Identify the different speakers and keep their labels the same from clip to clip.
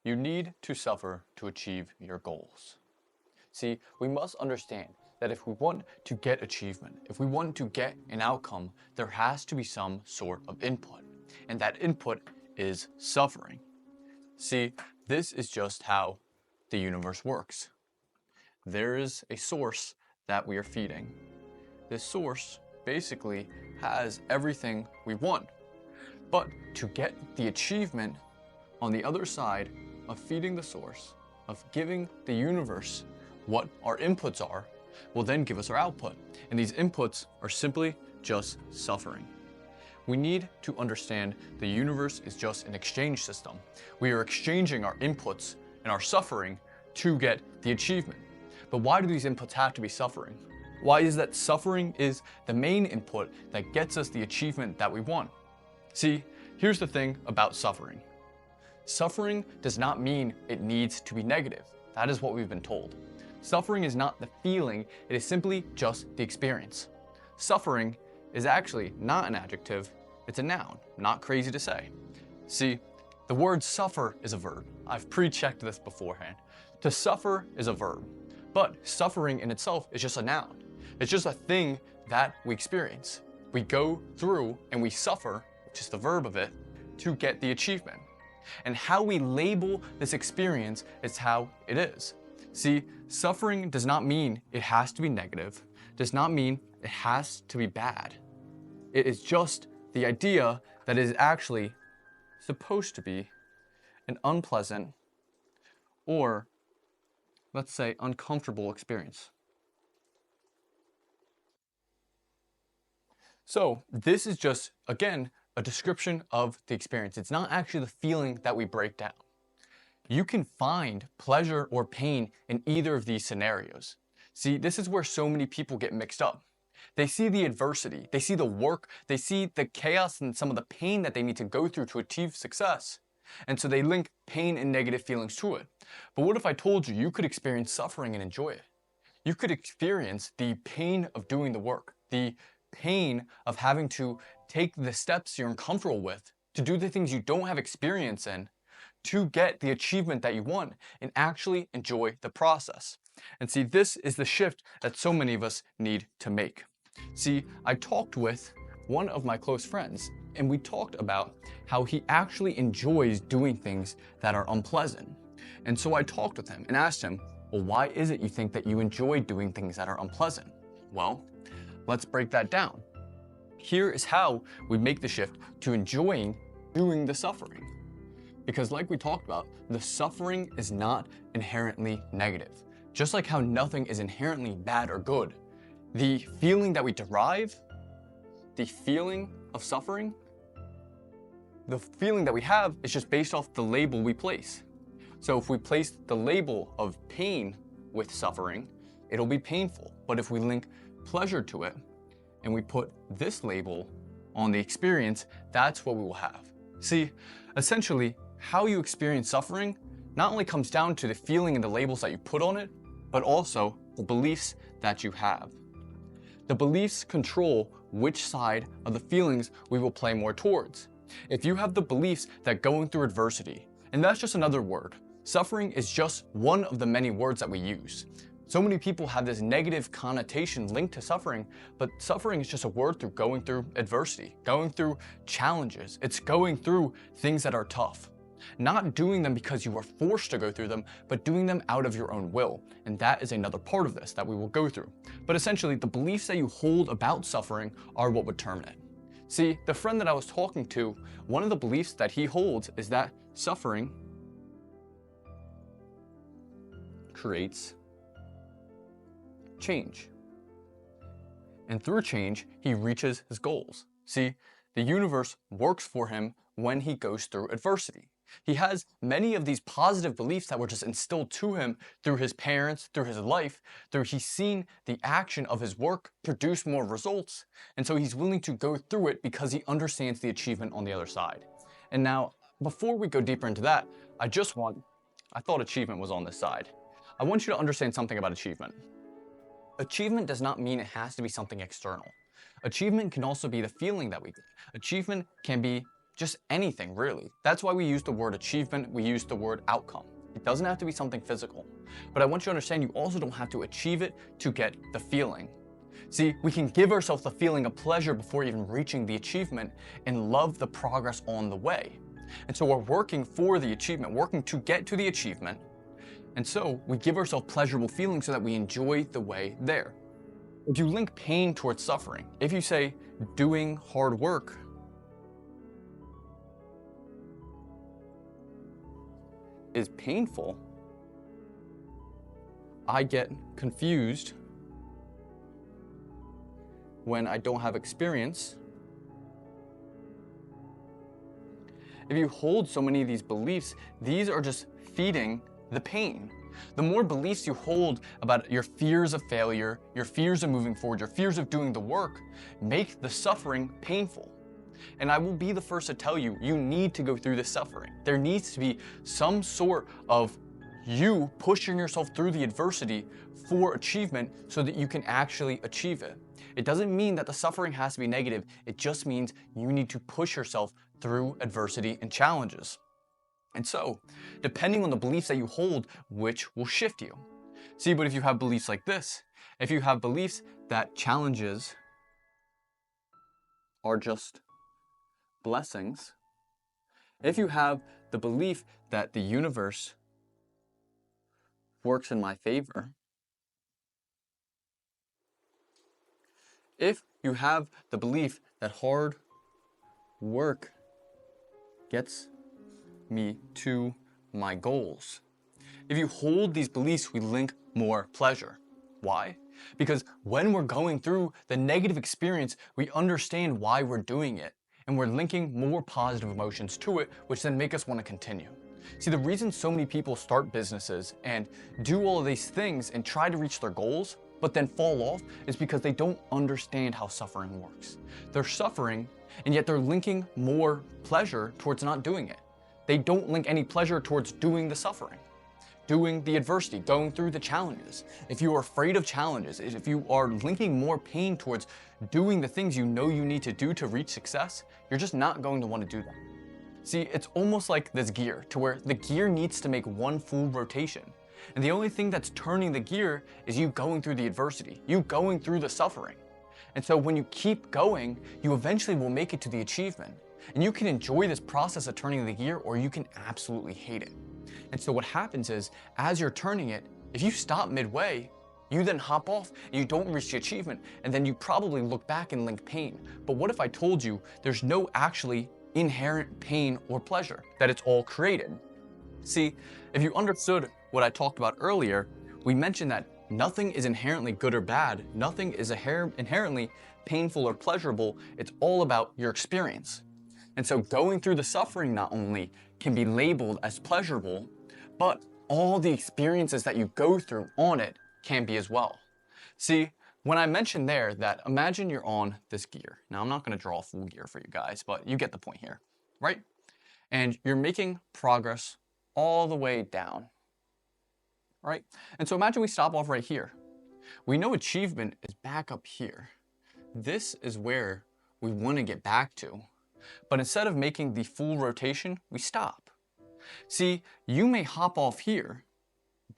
Speaker 1: You need to suffer to achieve your goals. See, we must understand that if we want to get achievement, if we want to get an outcome, there has to be some sort of input. And that input is suffering. See, this is just how the universe works. There is a source that we are feeding. This source basically has everything we want. But to get the achievement on the other side of feeding the source, of giving the universe what our inputs are, will then give us our output. And these inputs are simply just suffering. We need to understand the universe is just an exchange system. We are exchanging our inputs and our suffering to get the achievement. But why do these inputs have to be suffering? Why is that suffering is the main input that gets us the achievement that we want? See, here's the thing about suffering. Suffering does not mean it needs to be negative. That is what we've been told. Suffering is not the feeling, it is simply just the experience. Suffering is actually not an adjective, it's a noun. Not crazy to say. See, the word suffer is a verb. I've pre-checked this beforehand. To suffer is a verb, but suffering in itself is just a noun. It's just a thing that we experience. We go through and we suffer, which is the verb of it, to get the achievement. And how we label this experience is how it is. See, suffering does not mean it has to be negative, does not mean it has to be bad. It is just the idea that it is actually supposed to be an unpleasant or, let's say, uncomfortable experience. So this is just, again, a description of the experience. It's not actually the feeling that we break down. You can find pleasure or pain in either of these scenarios. See, this is where so many people get mixed up. They see the adversity, they see the work, they see the chaos and some of the pain that they need to go through to achieve success. And so they link pain and negative feelings to it. But what if I told you you could experience suffering and enjoy it? You could experience the pain of doing the work, the pain of having to take the steps you're uncomfortable with, to do the things you don't have experience in, to get the achievement that you want, and actually enjoy the process. And see, this is the shift that so many of us need to make. See, I talked with one of my close friends, and we talked about how he actually enjoys doing things that are unpleasant. And so I talked with him and asked him, well, why is it you think that you enjoy doing things that are unpleasant? Well, let's break that down. Here is how we make the shift to enjoying doing the suffering. Because like we talked about, the suffering is not inherently negative. Just like how nothing is inherently bad or good, the feeling that we derive, the feeling of suffering, the feeling that we have is just based off the label we place. So if we place the label of pain with suffering, it'll be painful. But if we link pleasure to it and we put this label on the experience, that's what we will have. See, essentially, how you experience suffering not only comes down to the feeling and the labels that you put on it, but also the beliefs that you have. The beliefs control which side of the feelings we will play more towards. If you have the beliefs that going through adversity, and that's just another word, suffering is just one of the many words that we use. So many people have this negative connotation linked to suffering, but suffering is just a word through going through adversity, going through challenges. It's going through things that are tough. Not doing them because you are forced to go through them, but doing them out of your own will. And that is another part of this that we will go through. But essentially, the beliefs that you hold about suffering are what would determine it. See, the friend that I was talking to, one of the beliefs that he holds is that suffering creates change. And through change, he reaches his goals. See, the universe works for him when he goes through adversity. He has many of these positive beliefs that were just instilled to him through his parents, through his life, through he's seen the action of his work produce more results. And so he's willing to go through it because he understands the achievement on the other side. And now, before we go deeper into that, I thought achievement was on this side. I want you to understand something about achievement. Achievement does not mean it has to be something external. Achievement can also be the feeling that we get. Achievement can be just anything really. That's why we use the word achievement, we use the word outcome. It doesn't have to be something physical. But I want you to understand you also don't have to achieve it to get the feeling. See, we can give ourselves the feeling of pleasure before even reaching the achievement and love the progress on the way. And so we're working for the achievement, working to get to the achievement. And so we give ourselves pleasurable feelings so that we enjoy the way there. If you link pain towards suffering, if you say doing hard work is painful, I get confused when I don't have experience. If you hold so many of these beliefs, these are just feeding the pain. The more beliefs you hold about your fears of failure, your fears of moving forward, your fears of doing the work, make the suffering painful. And I will be the first to tell you, you need to go through this suffering. There needs to be some sort of you pushing yourself through the adversity for achievement so that you can actually achieve it. It doesn't mean that the suffering has to be negative. It just means you need to push yourself through adversity and challenges. And so, depending on the beliefs that you hold, which will shift you. See, but if you have beliefs like this, if you have beliefs that challenges are just blessings, if you have the belief that the universe works in my favor, if you have the belief that hard work gets me to my goals, if you hold these beliefs, we link more pleasure. Why? Because when we're going through the negative experience, we understand why we're doing it, and we're linking more positive emotions to it, which then make us want to continue. See, the reason so many people start businesses and do all of these things and try to reach their goals, but then fall off, is because they don't understand how suffering works. They're suffering, and yet they're linking more pleasure towards not doing it. They don't link any pleasure towards doing the suffering, doing the adversity, going through the challenges. If you are afraid of challenges, if you are linking more pain towards doing the things you know you need to do to reach success, you're just not going to want to do them. See, it's almost like this gear, to where the gear needs to make one full rotation. And the only thing that's turning the gear is you going through the adversity, you going through the suffering. And so when you keep going, you eventually will make it to the achievement. And you can enjoy this process of turning the gear, or you can absolutely hate it. And so what happens is, as you're turning it, if you stop midway, you then hop off and you don't reach the achievement, and then you probably look back and link pain. But what if I told you there's no actually inherent pain or pleasure, that it's all created? See, if you understood what I talked about earlier, we mentioned that nothing is inherently good or bad, nothing is inherently painful or pleasurable, it's all about your experience. And so going through the suffering not only can be labeled as pleasurable, but all the experiences that you go through on it can be as well. See, when I mentioned there that imagine you're on this gear. Now I'm not going to draw a full gear for you guys, but you get the point here, right? And you're making progress all the way down, right? And so imagine we stop off right here. We know achievement is back up here. This is where we want to get back to. But instead of making the full rotation, we stop. See, you may hop off here,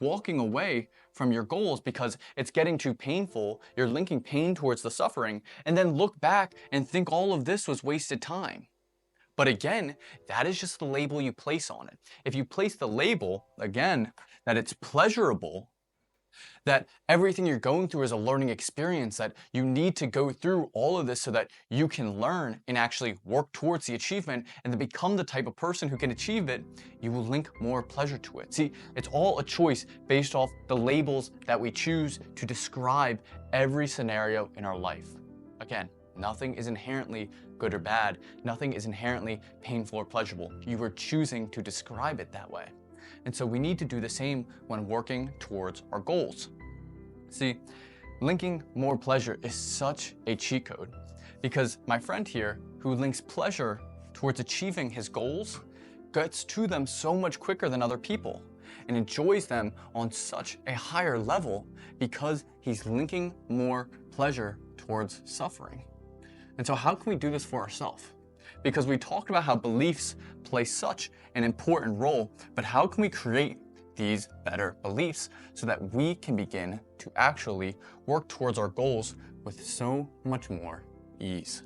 Speaker 1: walking away from your goals because it's getting too painful, you're linking pain towards the suffering, and then look back and think all of this was wasted time. But again, that is just the label you place on it. If you place the label, again, that it's pleasurable, that everything you're going through is a learning experience, that you need to go through all of this so that you can learn and actually work towards the achievement and then become the type of person who can achieve it, you will link more pleasure to it. See, it's all a choice based off the labels that we choose to describe every scenario in our life. Again, nothing is inherently good or bad. Nothing is inherently painful or pleasurable. You are choosing to describe it that way. And so we need to do the same when working towards our goals. See, linking more pleasure is such a cheat code, because my friend here who links pleasure towards achieving his goals gets to them so much quicker than other people and enjoys them on such a higher level because he's linking more pleasure towards suffering. And so how can we do this for ourselves? because we talked about how beliefs play such an important role, but how can we create these better beliefs so that we can begin to actually work towards our goals with so much more ease?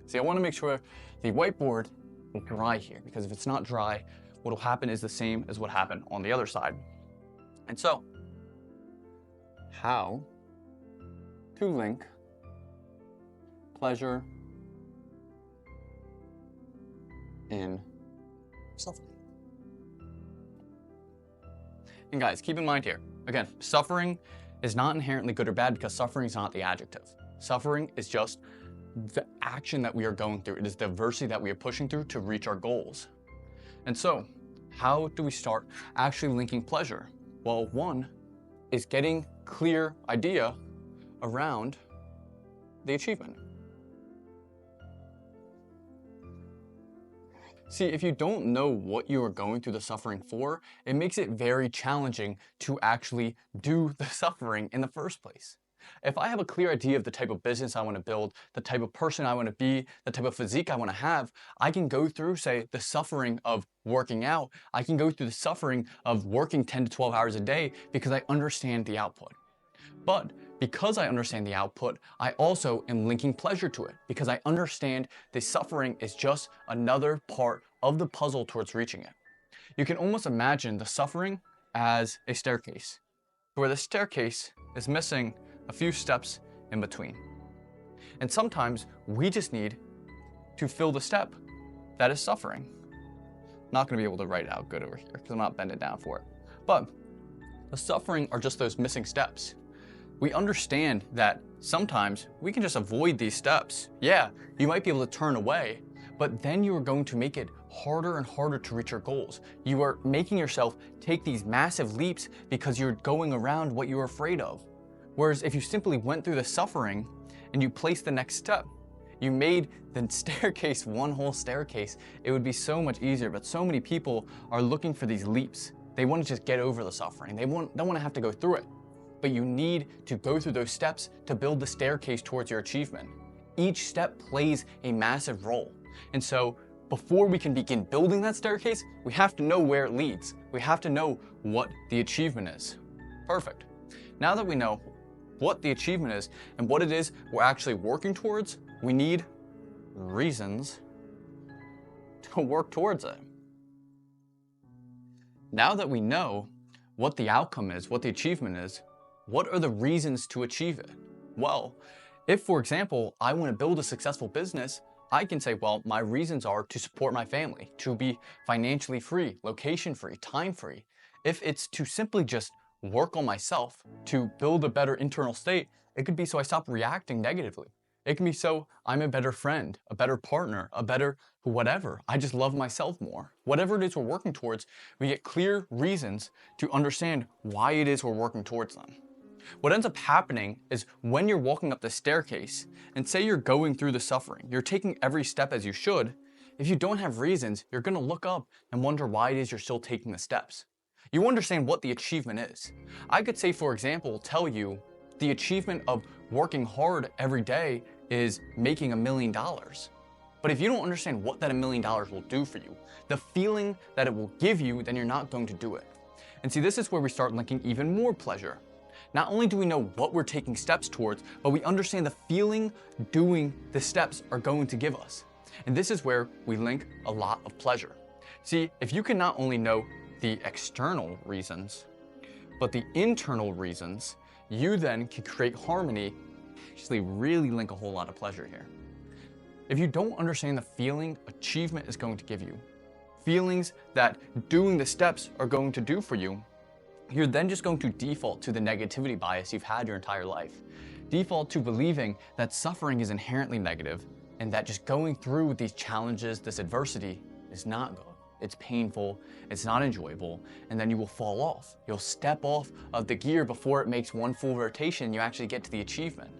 Speaker 1: See, I want to make sure the whiteboard is dry here, because if it's not dry, what will happen is the same as what happened on the other side. And so, how to link pleasure in suffering. And guys, keep in mind here, again, suffering is not inherently good or bad, because suffering is not the adjective. Suffering is just the action that we are going through. It is the adversity that we are pushing through to reach our goals. And so, how do we start actually linking pleasure? Well, one is getting clear idea around the achievement. See, if you don't know what you are going through the suffering for, it makes it very challenging to actually do the suffering in the first place. If I have a clear idea of the type of business I want to build, the type of person I want to be, the type of physique I want to have, I can go through, say, the suffering of working out. I can go through the suffering of working 10 to 12 hours a day because I understand the output. But because I understand the output, I also am linking pleasure to it, because I understand the suffering is just another part of the puzzle towards reaching it. You can almost imagine the suffering as a staircase, where the staircase is missing a few steps in between. And sometimes we just need to fill the step that is suffering. Not going to be able to write it out good over here because I'm not bending down for it. But the suffering are just those missing steps. We understand that sometimes we can just avoid these steps. Yeah, you might be able to turn away, but then you are going to make it harder and harder to reach your goals. You are making yourself take these massive leaps because you're going around what you're afraid of. Whereas if you simply went through the suffering and you placed the next step, you made the staircase one whole staircase, it would be so much easier. But so many people are looking for these leaps. They want to just get over the suffering. They don't want to have to go through it. But you need to go through those steps to build the staircase towards your achievement. Each step plays a massive role. And so before we can begin building that staircase, we have to know where it leads. We have to know what the achievement is. Perfect. Now that we know what the achievement is and what it is we're actually working towards, we need reasons to work towards it. Now that we know what the outcome is, what the achievement is, what are the reasons to achieve it? Well, if, for example, I want to build a successful business, I can say, well, my reasons are to support my family, to be financially free, location free, time free. If it's to simply just work on myself, to build a better internal state, it could be so I stop reacting negatively. It can be so I'm a better friend, a better partner, a better whatever. I just love myself more. Whatever it is we're working towards, we get clear reasons to understand why it is we're working towards them. What ends up happening is when you're walking up the staircase, and say you're going through the suffering, you're taking every step as you should, if you don't have reasons, you're going to look up and wonder why it is you're still taking the steps. You understand what the achievement is. I could say, for example, tell you the achievement of working hard every day is making $1 million. But if you don't understand what that $1 million will do for you, the feeling that it will give you, then you're not going to do it. And see, this is where we start linking even more pleasure. Not only do we know what we're taking steps towards, but we understand the feeling doing the steps are going to give us. And this is where we link a lot of pleasure. See, if you can not only know the external reasons, but the internal reasons, you then can create harmony, actually really link a whole lot of pleasure here. If you don't understand the feeling achievement is going to give you, feelings that doing the steps are going to do for you, you're then just going to default to the negativity bias you've had your entire life. Default to believing that suffering is inherently negative and that just going through these challenges, this adversity, is not good. It's painful, it's not enjoyable, and then you will fall off. You'll step off of the gear before it makes one full rotation and you actually get to the achievement.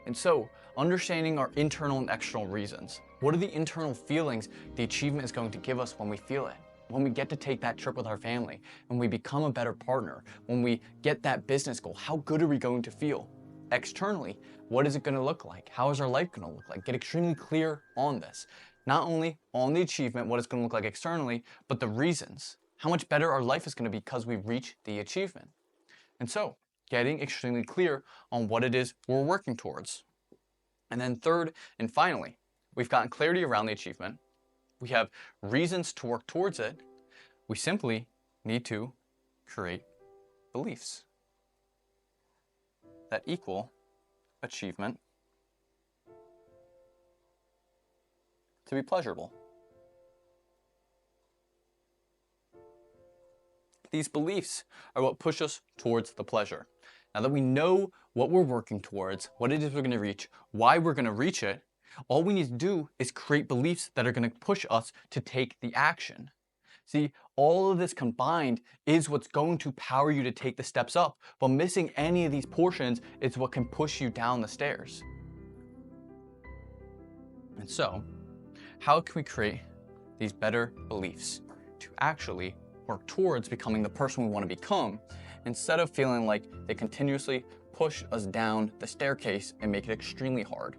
Speaker 1: And so, understanding our internal and external reasons. What are the internal feelings the achievement is going to give us when we feel it? When we get to take that trip with our family, when we become a better partner, when we get that business goal, how good are we going to feel? Externally, what is it going to look like? How is our life going to look like? Get extremely clear on this. not only on the achievement, what it's going to look like externally, but the reasons, how much better our life is going to be because we reach the achievement. And so, getting extremely clear on what it is we're working towards. And then third and finally, we've gotten clarity around the achievement. We have reasons to work towards it. We simply need to create beliefs that equal achievement to be pleasurable. These beliefs are what push us towards the pleasure. Now that we know what we're working towards, what it is we're going to reach, why we're going to reach it, all we need to do is create beliefs that are going to push us to take the action. See, all of this combined is what's going to power you to take the steps up, but missing any of these portions is what can push you down the stairs. And so, how can we create these better beliefs to actually work towards becoming the person we want to become, instead of feeling like they continuously push us down the staircase and make it extremely hard?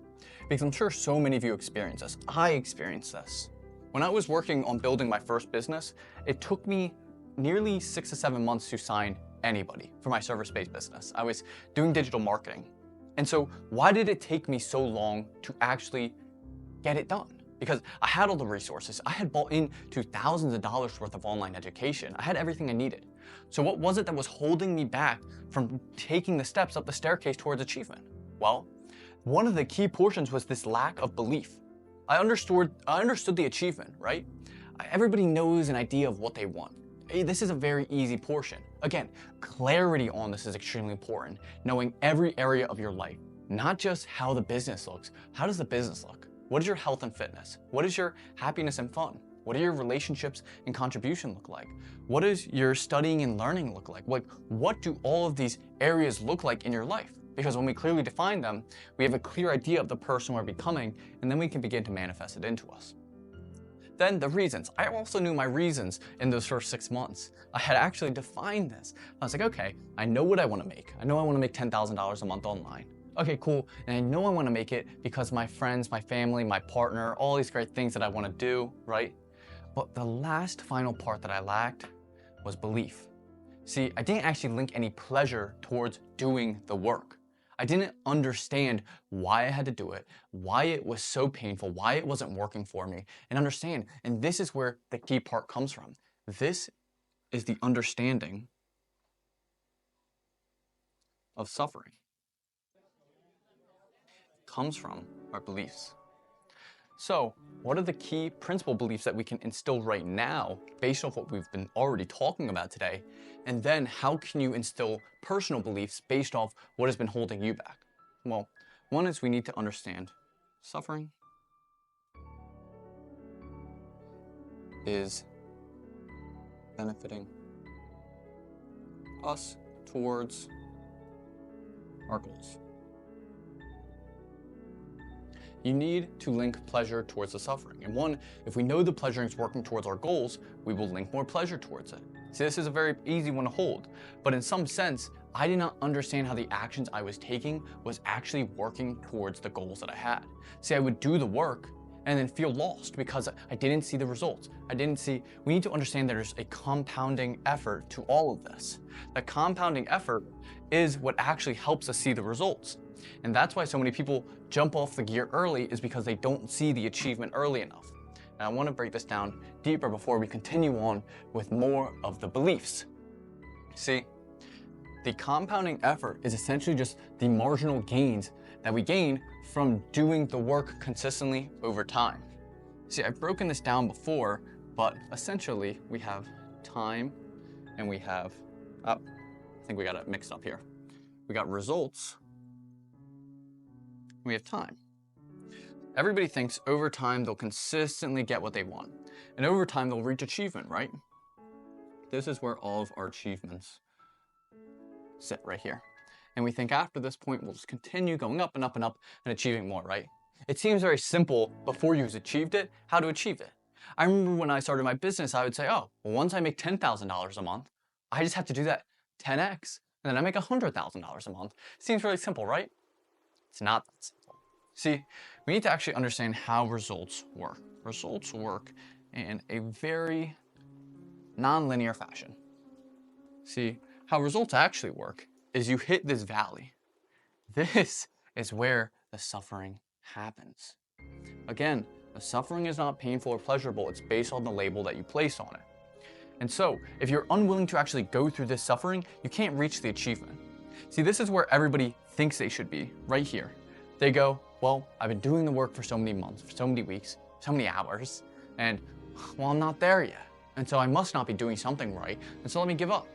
Speaker 1: Because I'm sure so many of you experience this. I experienced this. When I was working on building my first business, it took me nearly 6 to 7 months to sign anybody for my service-based business. I was doing digital marketing. And so why did it take me so long to actually get it done? Because I had all the resources. I had bought into thousands of dollars worth of online education. I had everything I needed. So what was it that was holding me back from taking the steps up the staircase towards achievement? Well, one of the key portions was this lack of belief. I understood the achievement, right? Everybody knows an idea of what they want. This is a very easy portion. Again, clarity on this is extremely important. Knowing every area of your life, not just how the business looks. How does the business look? What is your health and fitness? What is your happiness and fun? What do your relationships and contribution look like? What does your studying and learning look like? What do all of these areas look like in your life? Because when we clearly define them, we have a clear idea of the person we're becoming, and then we can begin to manifest it into us. Then the reasons. I also knew my reasons in those first 6 months. I had actually defined this. I was like, okay, I know what I want to make. I know I want to make $10,000 a month online. Okay, cool. And I know I want to make it because my friends, my family, my partner, all these great things that I want to do, right? But the last final part that I lacked was belief. See, I didn't actually link any pleasure towards doing the work. I didn't understand why I had to do it, why it was so painful, why it wasn't working for me, and understand. And this is where the key part comes from. This is the understanding of suffering. It comes from our beliefs. So, what are the key principal beliefs that we can instill right now based off what we've been already talking about today? And then how can you instill personal beliefs based off what has been holding you back? Well, one is we need to understand suffering is benefiting us towards our goals. You need to link pleasure towards the suffering. And one, if we know the pleasure is working towards our goals, we will link more pleasure towards it. See, this is a very easy one to hold, but in some sense, I did not understand how the actions I was taking was actually working towards the goals that I had. See, I would do the work and then feel lost because I didn't see the results. We need to understand that there's a compounding effort to all of this. The compounding effort is what actually helps us see the results. And that's why so many people jump off the gear early, is because they don't see the achievement early enough. And I want to break this down deeper before we continue on with more of the beliefs. See, the compounding effort is essentially just the marginal gains that we gain from doing the work consistently over time. See, I've broken this down before, but essentially we have time and we have, I think we got it mixed up here. We got results. We have time. Everybody thinks over time they'll consistently get what they want. And over time they'll reach achievement, right? This is where all of our achievements sit right here. And we think after this point we'll just continue going up and up and up and achieving more, right? It seems very simple before you've achieved it, how to achieve it. I remember when I started my business, I would say, oh, well, once I make $10,000 a month, I just have to do that 10x, and then I make $100,000 a month. Seems really simple, right? It's not that simple. See, we need to actually understand how results work. results work in a very non-linear fashion. See, how results actually work is you hit this valley. This is where the suffering happens. Again, the suffering is not painful or pleasurable, it's based on the label that you place on it. And so, if you're unwilling to actually go through this suffering, you can't reach the achievement. See, this is where everybody thinks they should be, right here. They go, well, I've been doing the work for so many months, for so many weeks, so many hours, and well, I'm not there yet. And so I must not be doing something right, and so let me give up.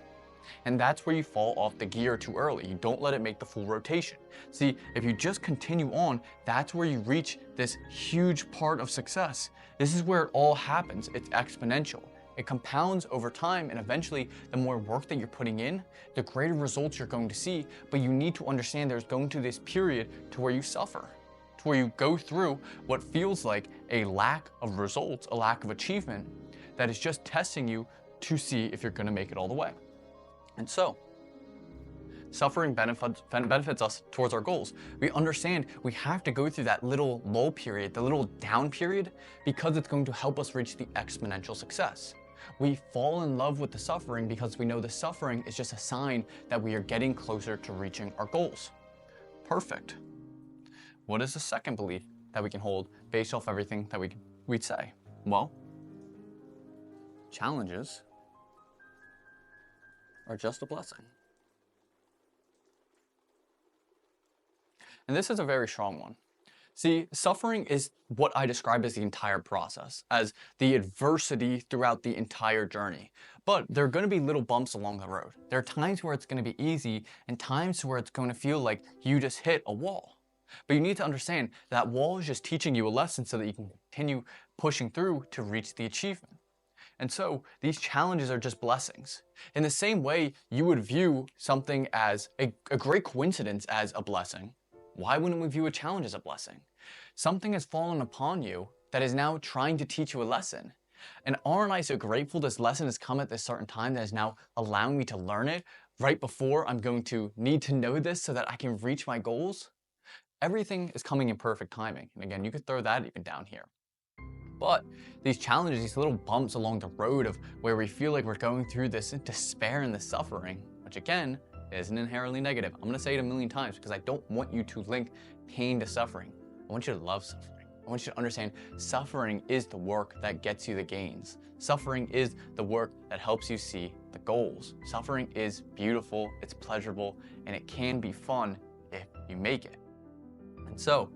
Speaker 1: And that's where you fall off the gear too early. You don't let it make the full rotation. See, if you just continue on, that's where you reach this huge part of success. This is where it all happens. It's exponential. It compounds over time, and eventually the more work that you're putting in, the greater results you're going to see. But you need to understand there's going to this period to where you suffer, to where you go through what feels like a lack of results, a lack of achievement that is just testing you to see if you're going to make it all the way. And so, suffering benefits us towards our goals. We understand we have to go through that little lull period, the little down period, because it's going to help us reach the exponential success. We fall in love with the suffering because we know the suffering is just a sign that we are getting closer to reaching our goals. Perfect. What is the second belief that we can hold based off everything that we'd say? Well, challenges are just a blessing. And this is a very strong one. See, suffering is what I describe as the entire process, as the adversity throughout the entire journey. But there are going to be little bumps along the road. There are times where it's going to be easy and times where it's going to feel like you just hit a wall. But you need to understand that wall is just teaching you a lesson so that you can continue pushing through to reach the achievement. And so these challenges are just blessings. In the same way you would view something as a great coincidence as a blessing, why wouldn't we view a challenge as a blessing? Something has fallen upon you that is now trying to teach you a lesson. And aren't I so grateful this lesson has come at this certain time that is now allowing me to learn it right before I'm going to need to know this so that I can reach my goals? Everything is coming in perfect timing. And again, you could throw that even down here. But these challenges, these little bumps along the road of where we feel like we're going through this despair and this suffering, which again, isn't inherently negative. I'm gonna say it a million times because I don't want you to link pain to suffering. I want you to love suffering. I want you to understand suffering is the work that gets you the gains. Suffering is the work that helps you see the goals. Suffering is beautiful, it's pleasurable, and it can be fun if you make it. And so,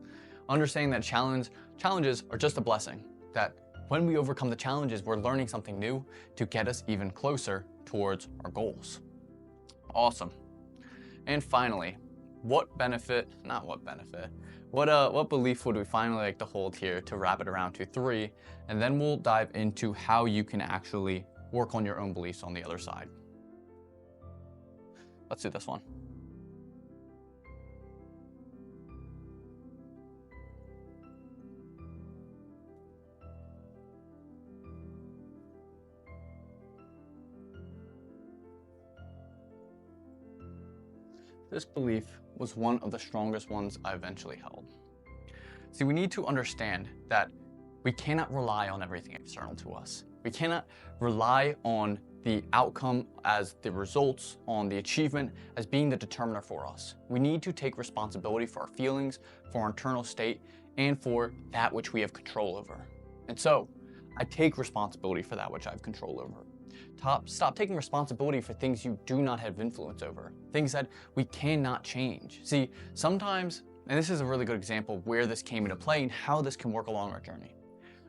Speaker 1: understanding that challenges are just a blessing, that when we overcome the challenges, we're learning something new to get us even closer towards our goals. Awesome. And finally, what belief would we finally like to hold here to wrap it around to 3, and then we'll dive into how you can actually work on your own beliefs on the other side. Let's do this one. This belief was one of the strongest ones I eventually held. See, we need to understand that we cannot rely on everything external to us. We cannot rely on the outcome as the results, on the achievement as being the determiner for us. We need to take responsibility for our feelings, for our internal state, and for that which we have control over. And so, I take responsibility for that which I have control over. Stop taking responsibility for things you do not have influence over, things that we cannot change. See, sometimes, and this is a really good example where this came into play and how this can work along our journey.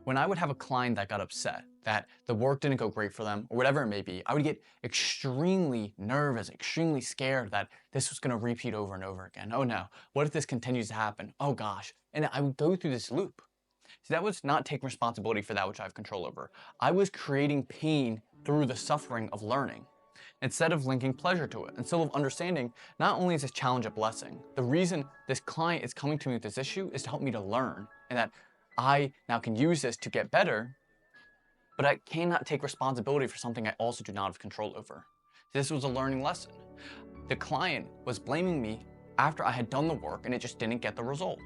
Speaker 1: When I would have a client that got upset, that the work didn't go great for them, or whatever it may be, I would get extremely nervous, extremely scared that this was going to repeat over and over again. Oh no, what if this continues to happen? Oh gosh. And I would go through this loop. See, that was not taking responsibility for that which I have control over. I was creating pain through the suffering of learning, instead of linking pleasure to it, instead of understanding not only is this challenge a blessing, the reason this client is coming to me with this issue is to help me to learn, and that I now can use this to get better, but I cannot take responsibility for something I also do not have control over. This was a learning lesson. The client was blaming me after I had done the work and it just didn't get the result.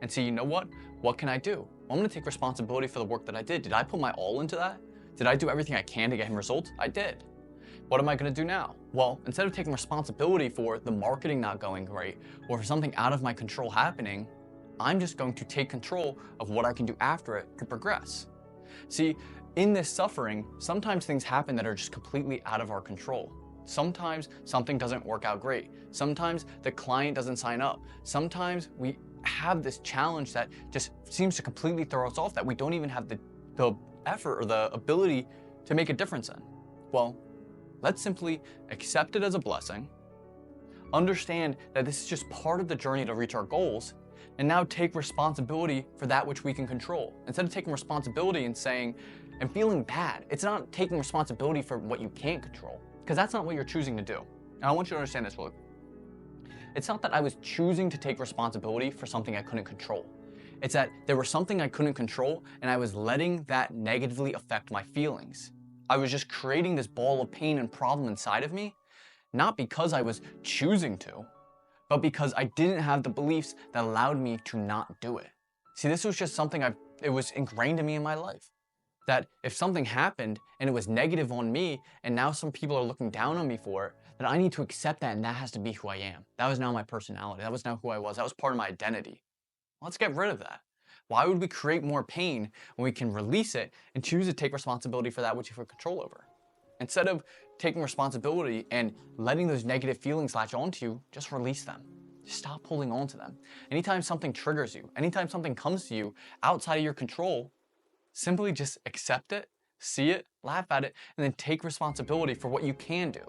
Speaker 1: And so you know what? What can I do? Well, I'm gonna take responsibility for the work that I did. Did I put my all into that? Did I do everything I can to get him results? I did. What am I gonna do now? Well, instead of taking responsibility for the marketing not going great or for something out of my control happening, I'm just going to take control of what I can do after it to progress. See, in this suffering, sometimes things happen that are just completely out of our control. Sometimes something doesn't work out great. Sometimes the client doesn't sign up. Sometimes we have this challenge that just seems to completely throw us off, that we don't even have the effort or the ability to make a difference in. Well, let's simply accept it as a blessing, understand that this is just part of the journey to reach our goals, and now take responsibility for that which we can control. Instead of taking responsibility and saying, and feeling bad, it's not taking responsibility for what you can't control, because that's not what you're choosing to do. And I want you to understand this, really. It's not that I was choosing to take responsibility for something I couldn't control. It's that there was something I couldn't control and I was letting that negatively affect my feelings. I was just creating this ball of pain and problem inside of me, not because I was choosing to, but because I didn't have the beliefs that allowed me to not do it. See, this was just something it was ingrained in me in my life. That if something happened and it was negative on me and now some people are looking down on me for it, that I need to accept that and that has to be who I am. That was now my personality. That was now who I was. That was part of my identity. Let's get rid of that. Why would we create more pain when we can release it and choose to take responsibility for that which we have control over? Instead of taking responsibility and letting those negative feelings latch onto you, just release them. Just stop holding on to them. Anytime something triggers you, anytime something comes to you outside of your control, simply just accept it, see it, laugh at it, and then take responsibility for what you can do.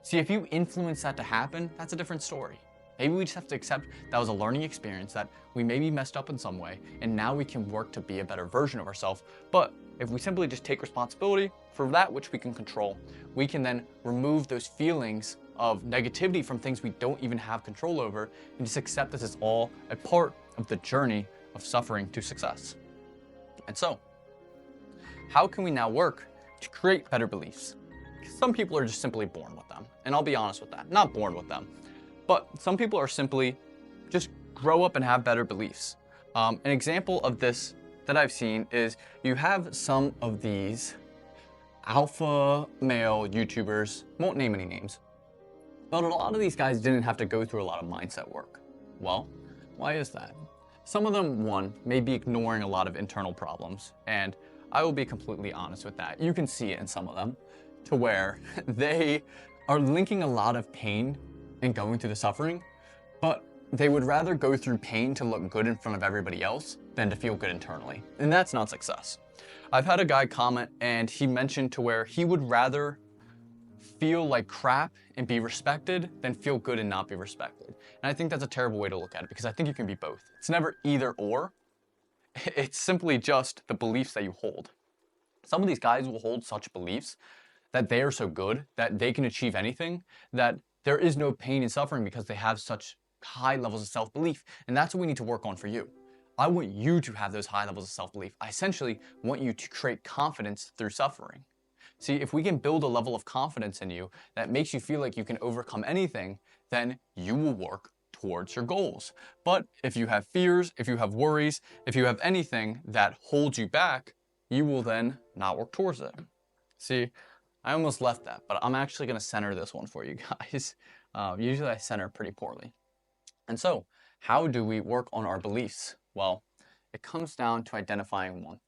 Speaker 1: See, if you influence that to happen, that's a different story. Maybe we just have to accept that was a learning experience, that we maybe messed up in some way, and now we can work to be a better version of ourselves. But if we simply just take responsibility for that which we can control, we can then remove those feelings of negativity from things we don't even have control over, and just accept this is all a part of the journey of suffering to success. And so, how can we now work to create better beliefs? Some people are just simply born with them, and I'll be honest with that, not born with them, but some people are simply just grow up and have better beliefs. An example of this that I've seen is you have some of these alpha male YouTubers, won't name any names, but a lot of these guys didn't have to go through a lot of mindset work. Well, why is that? Some of them, one, may be ignoring a lot of internal problems, and I will be completely honest with that. You can see it in some of them, to where they are linking a lot of pain and going through the suffering, but they would rather go through pain to look good in front of everybody else than to feel good internally. And that's not success. I've had a guy comment and he mentioned to where he would rather feel like crap and be respected than feel good and not be respected. And I think that's a terrible way to look at it, because I think you can be both. It's never either or. It's simply just the beliefs that you hold. Some of these guys will hold such beliefs that they are so good that they can achieve anything, that there is no pain and suffering because they have such high levels of self-belief. And that's what we need to work on for you. I want you to have those high levels of self-belief. I essentially want you to create confidence through suffering. See, if we can build a level of confidence in you that makes you feel like you can overcome anything, then you will work towards your goals. But if you have fears, if you have worries, if you have anything that holds you back, you will then not work towards it. See, I almost left that, but I'm actually going to center this one for you guys. Usually I center pretty poorly. And so, how do we work on our beliefs? Well, it comes down to identifying one.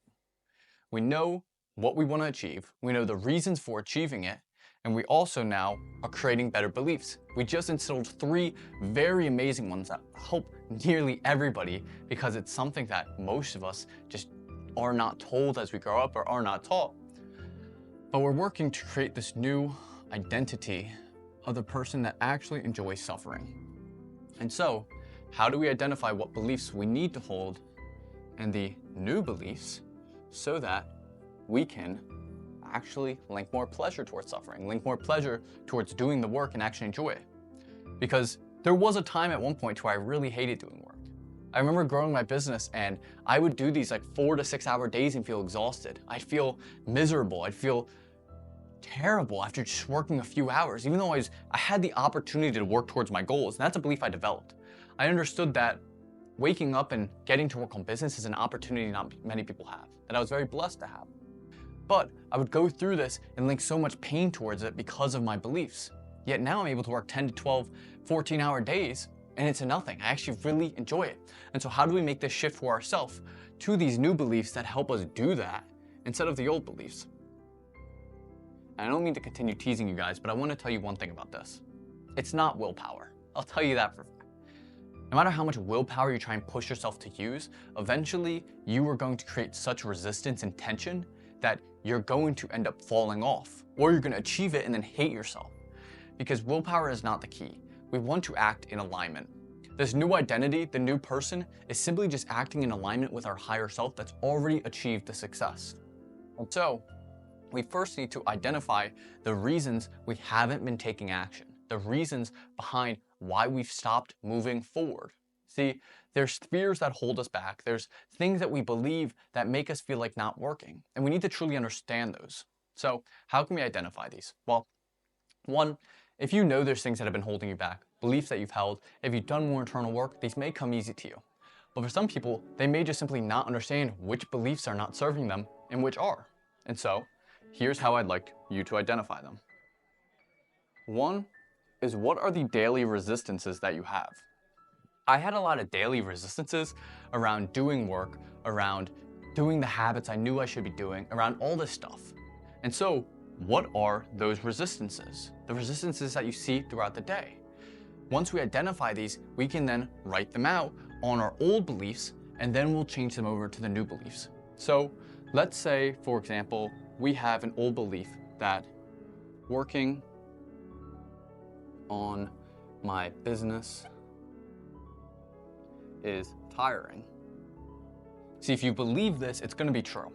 Speaker 1: We know what we want to achieve, we know the reasons for achieving it, and we also now are creating better beliefs. We just instilled 3 very amazing ones that help nearly everybody, because it's something that most of us just are not told as we grow up or are not taught. But we're working to create this new identity of the person that actually enjoys suffering. And so, how do we identify what beliefs we need to hold and the new beliefs so that we can actually link more pleasure towards suffering, link more pleasure towards doing the work and actually enjoy it? Because there was a time at one point where I really hated doing work. I remember growing my business and I would do these like 4 to 6 hour days and feel exhausted. I'd feel miserable. I'd feel terrible after just working a few hours, even though I had the opportunity to work towards my goals. And that's a belief I developed. I understood that waking up and getting to work on business is an opportunity not many people have, that I was very blessed to have. But I would go through this and link so much pain towards it because of my beliefs. Yet now I'm able to work 10 to 12, 14-hour days, and it's a nothing. I actually really enjoy it. And so how do we make this shift for ourselves to these new beliefs that help us do that instead of the old beliefs? And I don't mean to continue teasing you guys, but I want to tell you one thing about this. It's not willpower. I'll tell you that for a fact. No matter how much willpower you try and push yourself to use, eventually you are going to create such resistance and tension that you're going to end up falling off, or you're going to achieve it and then hate yourself. Because willpower is not the key. We want to act in alignment. This new identity, the new person, is simply just acting in alignment with our higher self that's already achieved the success. And so, we first need to identify the reasons we haven't been taking action, the reasons behind why we've stopped moving forward. See, there's fears that hold us back. There's things that we believe that make us feel like not working, and we need to truly understand those. So how can we identify these? Well, one, if you know there's things that have been holding you back, beliefs that you've held, if you've done more internal work, these may come easy to you. But for some people, they may just simply not understand which beliefs are not serving them and which are. And so, here's how I'd like you to identify them. One is, what are the daily resistances that you have? I had a lot of daily resistances around doing work, around doing the habits I knew I should be doing, around all this stuff. And so, what are those resistances? The resistances that you see throughout the day. Once we identify these, we can then write them out on our old beliefs, and then we'll change them over to the new beliefs. So let's say, for example, we have an old belief that working on my business is tiring. See, if you believe this, it's going to be true.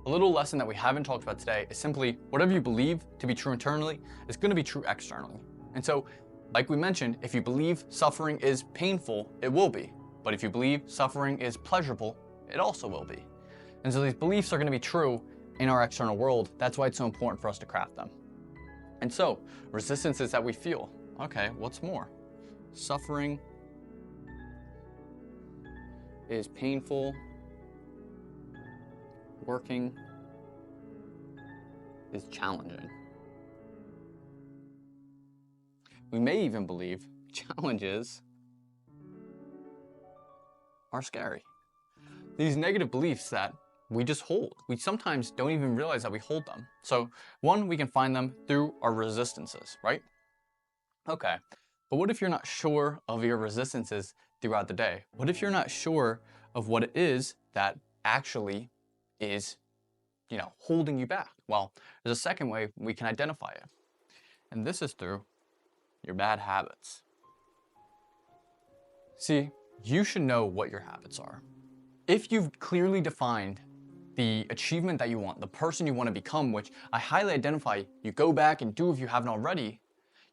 Speaker 1: A little lesson that we haven't talked about today is simply whatever you believe to be true internally is going to be true externally. And so, like we mentioned, if you believe suffering is painful, it will be. But if you believe suffering is pleasurable, it also will be. And so these beliefs are going to be true in our external world. That's why it's so important for us to craft them. And so, resistances that we feel. Okay, what's more? Suffering is painful. Working is challenging. We may even believe challenges are scary. These negative beliefs that we just hold. We sometimes don't even realize that we hold them. So one, we can find them through our resistances, right? Okay, but what if you're not sure of your resistances throughout the day? What if you're not sure of what it is that actually is, holding you back? Well, there's a second way we can identify it. And this is through your bad habits. See, you should know what your habits are. If you've clearly defined the achievement that you want, the person you want to become, which I highly identify you go back and do if you haven't already,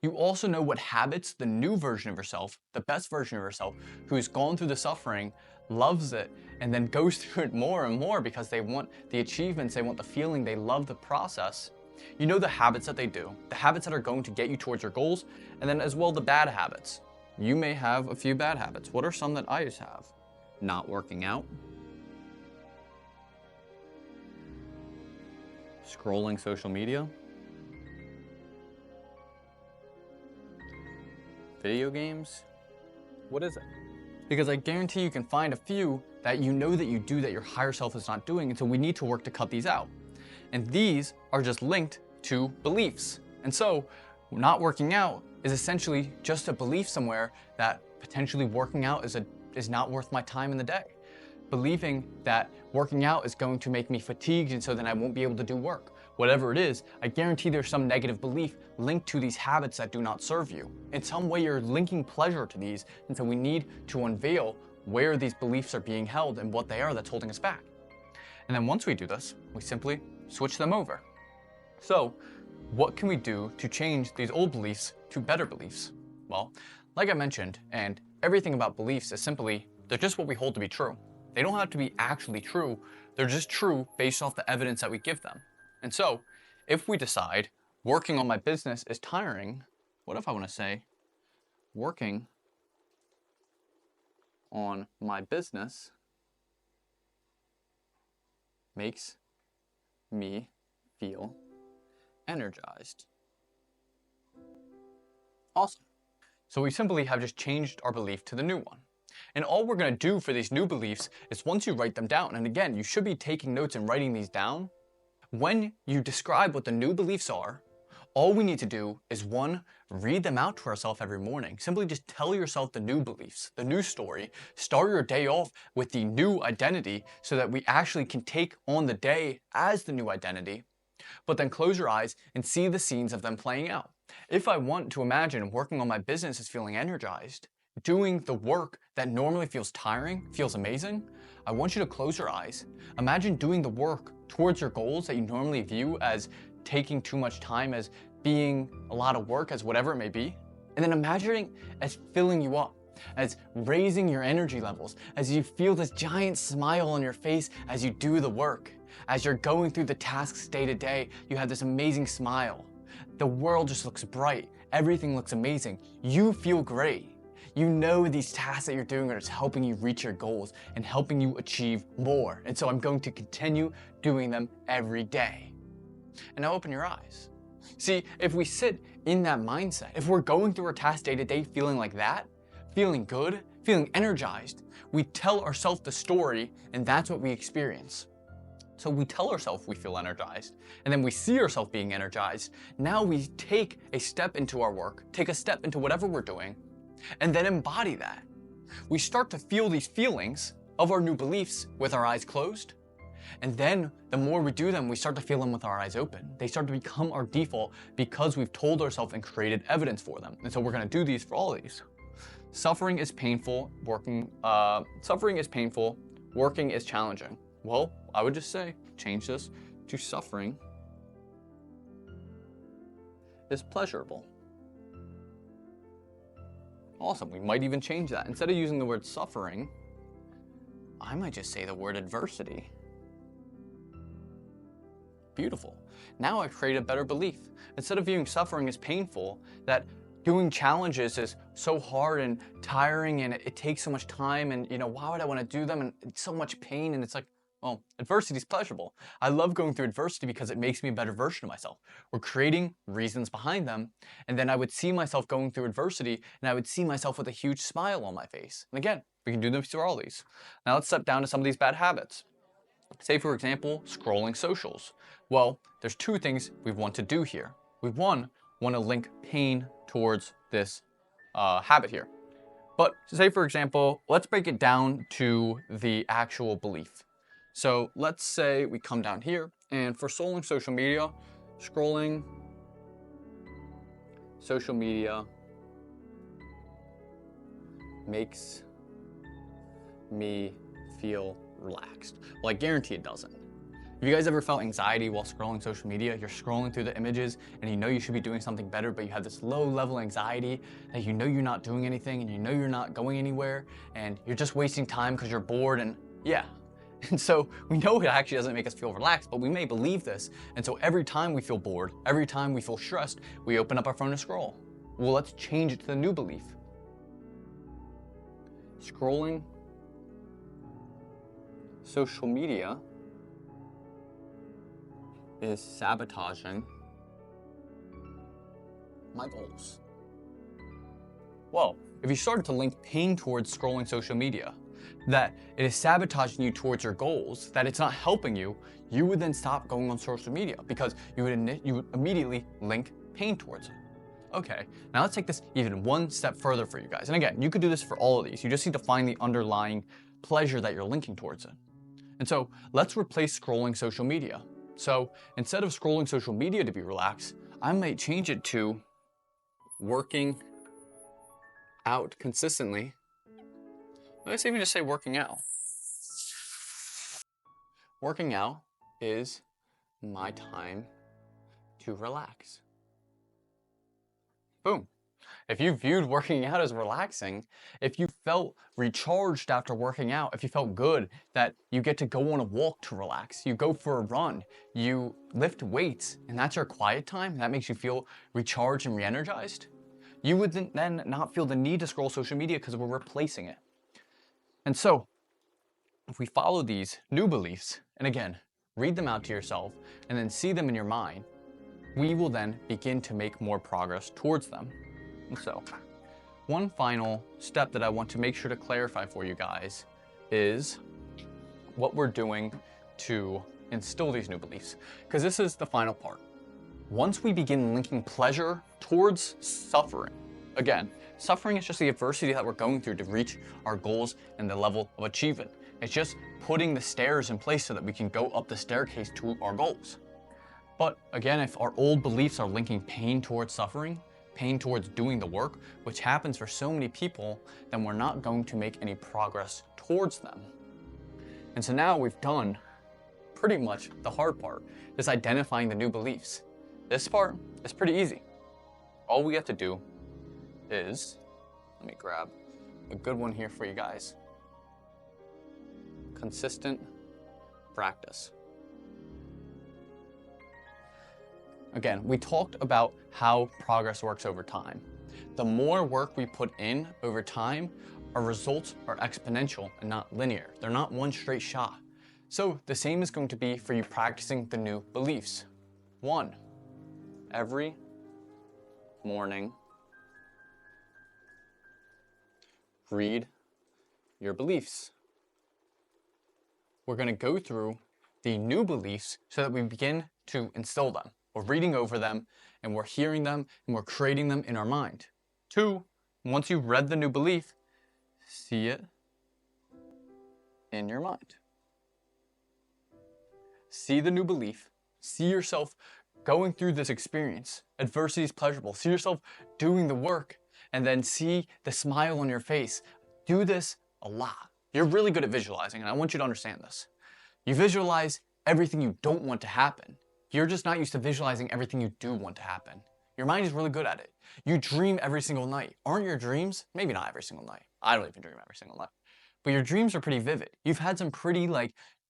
Speaker 1: you also know what habits the new version of yourself, the best version of yourself, who's gone through the suffering, loves it, and then goes through it more and more because they want the achievements, they want the feeling, they love the process. You know the habits that they do, the habits that are going to get you towards your goals, and then as well the bad habits. You may have a few bad habits. What are some that I just have? Not working out, scrolling social media, video games. What is it? Because I guarantee you can find a few that you know that you do that your higher self is not doing, and so we need to work to cut these out. And these are just linked to beliefs. And so not working out is essentially just a belief somewhere that potentially working out is not worth my time in the day. Believing that working out is going to make me fatigued and so then I won't be able to do work. Whatever it is, I guarantee there's some negative belief linked to these habits that do not serve you. In some way you're linking pleasure to these, and so we need to unveil where these beliefs are being held and what they are that's holding us back. And then once we do this, we simply switch them over. So, what can we do to change these old beliefs to better beliefs? Well, like I mentioned, and everything about beliefs is simply, they're just what we hold to be true. They don't have to be actually true, they're just true based off the evidence that we give them. And so, if we decide working on my business is tiring, what if I want to say working on my business makes me feel energized. Awesome. So we simply have just changed our belief to the new one. And all we're going to do for these new beliefs is once you write them down, and again, you should be taking notes and writing these down. When you describe what the new beliefs are, all we need to do is one, read them out to ourselves every morning. Simply just tell yourself the new beliefs, the new story. Start your day off with the new identity so that we actually can take on the day as the new identity. But then close your eyes and see the scenes of them playing out. If I want to imagine working on my business as feeling energized, doing the work that normally feels tiring, feels amazing, I want you to close your eyes. Imagine doing the work towards your goals that you normally view as taking too much time, as being a lot of work, as whatever it may be. And then imagining as filling you up, as raising your energy levels, as you feel this giant smile on your face as you do the work. As you're going through the tasks day to day, you have this amazing smile. The world just looks bright. Everything looks amazing. You feel great. You know these tasks that you're doing are just helping you reach your goals and helping you achieve more. And so I'm going to continue doing them every day. And now open your eyes. See, if we sit in that mindset, if we're going through our tasks day to day feeling like that, feeling good, feeling energized, we tell ourselves the story, and that's what we experience. So we tell ourselves we feel energized, and then we see ourselves being energized. Now we take a step into our work, take a step into whatever we're doing, and then embody that. We start to feel these feelings of our new beliefs with our eyes closed, and then the more we do them, we start to feel them with our eyes open. They start to become our default because we've told ourselves and created evidence for them. And so we're going to do these for all of these. Suffering is painful, working is challenging. Well, I would just say, change this to suffering is pleasurable. Awesome, we might even change that. Instead of using the word suffering, I might just say the word adversity. Beautiful. Now I've created a better belief. Instead of viewing suffering as painful, that doing challenges is so hard and tiring and it takes so much time and why would I want to do them and it's so much pain, and it's like, well, adversity is pleasurable. I love going through adversity because it makes me a better version of myself. We're creating reasons behind them, and then I would see myself going through adversity and I would see myself with a huge smile on my face. And again, we can do this through all these. Now let's step down to some of these bad habits. Say, for example, scrolling socials. Well, there's two things we want to do here. We want to link pain towards this habit here. But say, for example, let's break it down to the actual belief. So let's say we come down here, and for scrolling social media makes me feel relaxed. Well, I guarantee it doesn't. Have you guys ever felt anxiety while scrolling social media? You're scrolling through the images and you know you should be doing something better, but you have this low level anxiety that you know you're not doing anything and you know you're not going anywhere and you're just wasting time because you're bored, and yeah. And so we know it actually doesn't make us feel relaxed, but we may believe this. And so every time we feel bored, every time we feel stressed, we open up our phone to scroll. Well, let's change it to the new belief. Scrolling social media is sabotaging my goals. Well, if you started to link pain towards scrolling social media, that it is sabotaging you towards your goals, that it's not helping you, you would then stop going on social media because you would immediately link pain towards it. Okay, now let's take this even one step further for you guys. And again, you could do this for all of these. You just need to find the underlying pleasure that you're linking towards it. And so let's replace scrolling social media. So instead of scrolling social media to be relaxed, I might change it to working out consistently. Let's even just say working out. Working out is my time to relax. Boom. If you viewed working out as relaxing, if you felt recharged after working out, if you felt good that you get to go on a walk to relax, you go for a run, you lift weights, and that's your quiet time, that makes you feel recharged and re-energized, you would then not feel the need to scroll social media because we're replacing it. And so if we follow these new beliefs, and again, read them out to yourself and then see them in your mind, we will then begin to make more progress towards them. And so, one final step that I want to make sure to clarify for you guys is what we're doing to instill these new beliefs, because this is the final part. Once we begin linking pleasure towards suffering, again, suffering is just the adversity that we're going through to reach our goals and the level of achievement. It's just putting the stairs in place so that we can go up the staircase to our goals. But again, if our old beliefs are linking pain towards suffering, pain towards doing the work, which happens for so many people, then we're not going to make any progress towards them. And so now we've done pretty much the hard part, is identifying the new beliefs. This part is pretty easy. All we have to do is, let me grab a good one here for you guys. Consistent practice. Again, we talked about how progress works over time. The more work we put in over time, our results are exponential and not linear. They're not one straight shot. So the same is going to be for you practicing the new beliefs. 1, every morning, read your beliefs. We're going to go through the new beliefs so that we begin to instill them. We're reading over them and we're hearing them and we're creating them in our mind. 2, once you've read the new belief, see it in your mind. See the new belief, see yourself going through this experience. Adversity is pleasurable. See yourself doing the work and then see the smile on your face. Do this a lot. You're really good at visualizing, and I want you to understand this. You visualize everything you don't want to happen. You're just not used to visualizing everything you do want to happen. Your mind is really good at it. You dream every single night. Aren't your dreams? Maybe not every single night. I don't even dream every single night. But your dreams are pretty vivid. You've had some pretty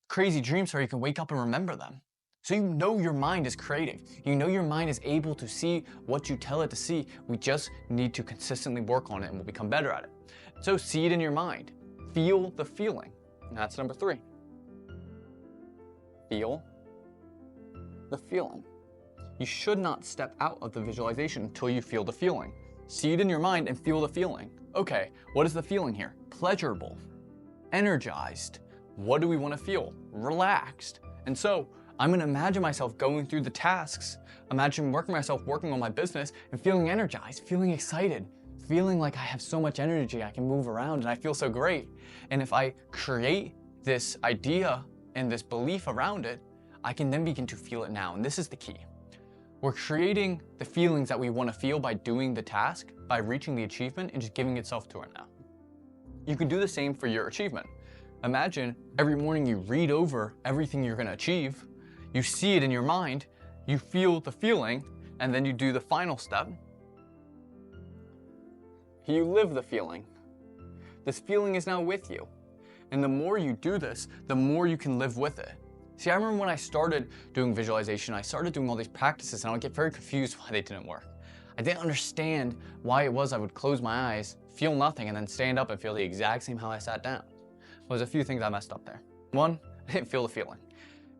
Speaker 1: crazy dreams where you can wake up and remember them. So you know your mind is creative. You know your mind is able to see what you tell it to see. We just need to consistently work on it and we'll become better at it. So see it in your mind. Feel the feeling. And that's number 3. Feel the feeling. You should not step out of the visualization until you feel the feeling. See it in your mind and feel the feeling. Okay, what is the feeling here? Pleasurable, energized. What do we want to feel? Relaxed. And so I'm going to imagine myself going through the tasks, imagine myself working on my business and feeling energized, feeling excited, feeling like I have so much energy, I can move around and I feel so great. And if I create this idea and this belief around it, I can then begin to feel it now. And this is the key. We're creating the feelings that we want to feel by doing the task, by reaching the achievement and just giving itself to it now. You can do the same for your achievement. Imagine every morning you read over everything you're going to achieve, you see it in your mind, you feel the feeling, and then you do the final step. You live the feeling. This feeling is now with you. And the more you do this, the more you can live with it. See, I remember when I started doing visualization, I started doing all these practices and I would get very confused why they didn't work. I didn't understand why it was I would close my eyes, feel nothing, and then stand up and feel the exact same how I sat down. Well, there's a few things I messed up there. 1, I didn't feel the feeling.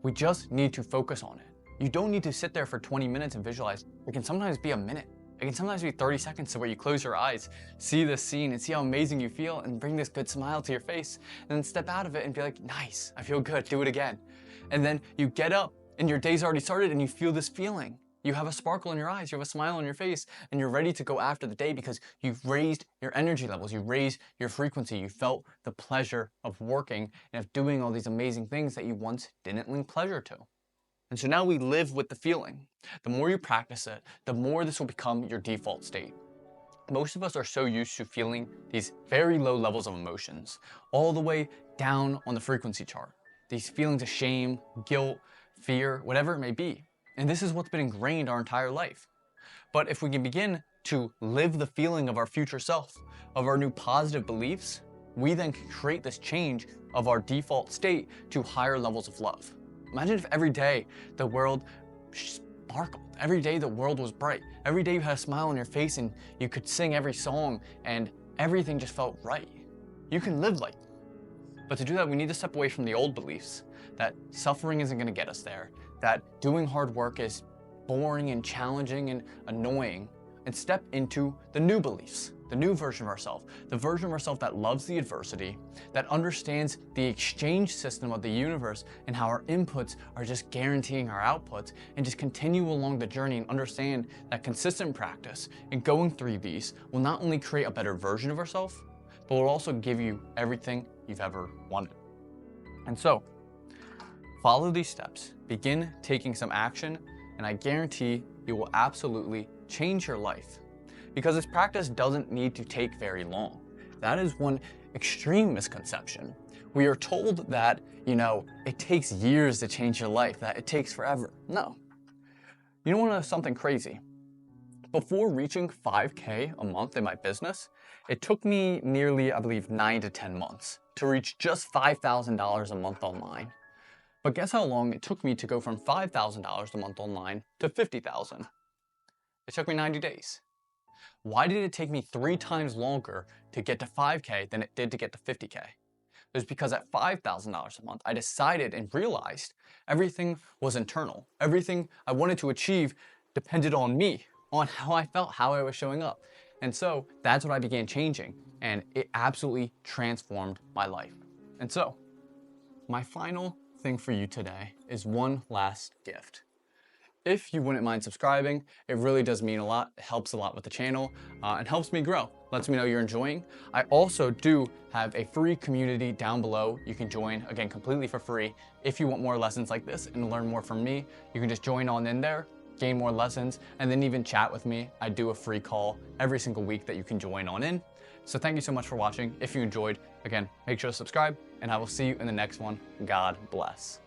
Speaker 1: We just need to focus on it. You don't need to sit there for 20 minutes and visualize. It can sometimes be a minute. It can sometimes be 30 seconds to where you close your eyes, see this scene and see how amazing you feel and bring this good smile to your face and then step out of it and be like, nice, I feel good, do it again. And then you get up and your day's already started and you feel this feeling. You have a sparkle in your eyes, you have a smile on your face, and you're ready to go after the day because you've raised your energy levels, you've raised your frequency, you felt the pleasure of working and of doing all these amazing things that you once didn't link pleasure to. And so now we live with the feeling. The more you practice it, the more this will become your default state. Most of us are so used to feeling these very low levels of emotions, all the way down on the frequency chart. These feelings of shame, guilt, fear, whatever it may be. And this is what's been ingrained our entire life. But if we can begin to live the feeling of our future self, of our new positive beliefs, we then can create this change of our default state to higher levels of love. Imagine if every day the world sparkled, every day the world was bright, every day you had a smile on your face and you could sing every song and everything just felt right. You can live like that. But to do that, we need to step away from the old beliefs that suffering isn't going to get us there, that doing hard work is boring and challenging and annoying, and step into the new beliefs, the new version of ourselves, the version of ourselves that loves the adversity, that understands the exchange system of the universe and how our inputs are just guaranteeing our outputs, and just continue along the journey and understand that consistent practice and going through these will not only create a better version of ourselves, but will also give you everything you've ever wanted. And so, follow these steps, begin taking some action, and I guarantee you will absolutely change your life. Because this practice doesn't need to take very long. That is one extreme misconception. We are told that, it takes years to change your life, that it takes forever. No. You don't want to know something crazy? Before reaching 5K a month in my business, it took me nearly, I believe, 9 to 10 months to reach just $5,000 a month online. But guess how long it took me to go from $5,000 a month online to $50,000? It took me 90 days. Why did it take me 3 times longer to get to 5K than it did to get to 50K? It was because at $5,000 a month, I decided and realized everything was internal. Everything I wanted to achieve depended on me, on how I felt, how I was showing up. And so that's what I began changing, and it absolutely transformed my life. And so my final thing for you today is one last gift. If you wouldn't mind subscribing, it really does mean a lot. It helps a lot with the channel and helps me grow. Lets me know you're enjoying. I also do have a free community down below you can join, again, completely for free. If you want more lessons like this and learn more from me, you can just join on in there, gain more lessons, and then even chat with me. I do a free call every single week that you can join on in. So thank you so much for watching. If you enjoyed, again, make sure to subscribe, and I will see you in the next one. God bless.